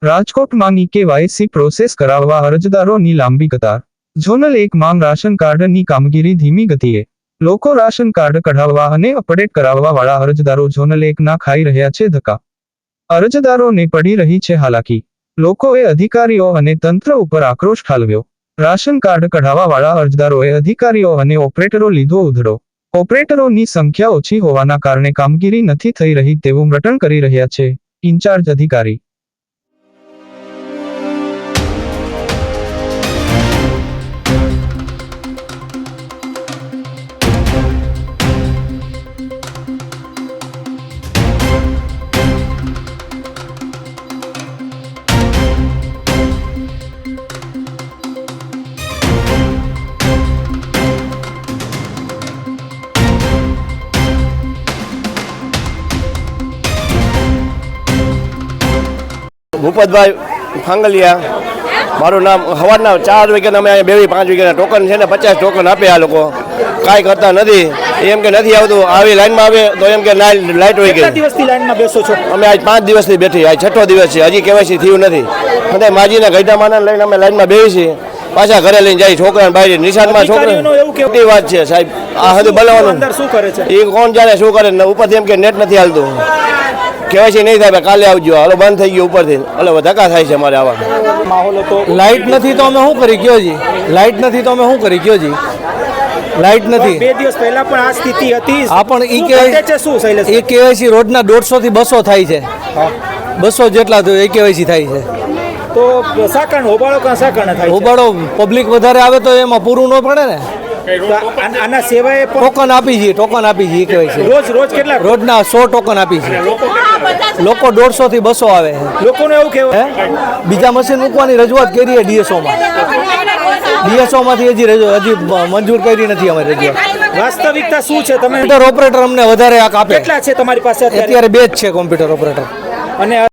રાજકોટમાં KYC process કરાવવા અરજદારોની લાંબી કતાર। ઝોનલ 1 માંગ રાશન કાર્ડની કામગીરી ધીમી ગતિએ। લોકો રાશન કાર્ડ કઢાવવા અને અપડેટ કરાવવા વાળા અરજદારો ઝોનલ 1 ના ખાઈ રહ્યા છે ધક્કા। અરજદારોને પડી રહી છે હાલાકી। લોકોએ અધિકારીઓ અને તંત્ર ઉપર આક્રોશ ઠાલવ્યો। રાશન કાર્ડ કઢાવવા વાળા અરજદારોએ અધિકારીઓ અને ઓપરેટરો લીધો ઉધડો। ઓપરેટરોની સંખ્યા ઓછી હોવાના કારણે કામગીરી નથી થઈ રહી તેવું રટણ કરી રહ્યા છે ઇન્ચાર્જ અધિકારી। ભૂપતભાઈ ફાંગલિયા મારું નામ। સવારના 4 વાગ્યાના અમે અહીંયા 2 5 વાગ્યાના ટોકન છે ને 50 ટોકન આપે આ લોકો કાંઈ કરતા નથી। એમ કે નથી આવતું, આવી લાઈનમાં આવે તો એમ કે લાઈટ હોય ગઈ। દિવસથી લાઈનમાં બેસો છો? અમે આજ 5 દિવસથી બેઠી, આજ 6ઠો દિવસ છે, હજી કેવાયસી થયું નથી। અને માજીને ગઈઢામાને લઈને અમે લાઈનમાં બેસી છીએ, પાછા ઘરે લઈને જાય છોકરાને બહાર નિશાળમાં છોકરા। એવું કેવી વાત છે સાહેબ, આ હજુ બોલાવવાનું અંદર શું કરે છે એ કોણ જાણે શું કરે। ઉપરથી એમ કે નેટ નથી હાલતું, કેવાયસી નહીં થાય, કાલે આવજો, હાલો બંધ થઈ ગયું ઉપરથી, એટલે ધક્કા થાય છે અમારે આવા માહોલ હતો। લાઈટ નથી તો અમે શું કરી ગયો જી? લાઈટ નથી તો અમે શું કરી ગયો જી? લાઈટ નથી। 2 દિવસ પહેલા પણ આ સ્થિતિ હતી। આ પણ શું શૈલેષ? એ કેવાયસી રોજના 150 થી 200 થાય છે, 200 જેટલા કેવાયસી થાય છે। તો સાકણ હોબાળો કાં સાકણ થાય? હોબાળો પબ્લિક વધારે આવે તો એમાં પૂરું ન પડે ને। આના સેવાએ ટોકન આપી છીએ, ટોકન આપી છીએ કેવાયસી રોજ કેટલા? રોજના 100 ટોકન આપી છીએ। લોકો 150 થી 200 આવે છે। લોકોને એવું કહેવાય બીજા મશીન મૂકવાની રજૂઆત કરી DSOમાં, DSOમાંથી હજી મંજૂર કરી નથી અમારી રજૂઆત। વાસ્તવિકતા શું છે? તમે કોમ્પ્યુટર ઓપરેટર અમને વધારે આપે। કેટલા છે તમારી પાસે અત્યારે 2 જ છે કોમ્પ્યુટર ઓપરેટર। અને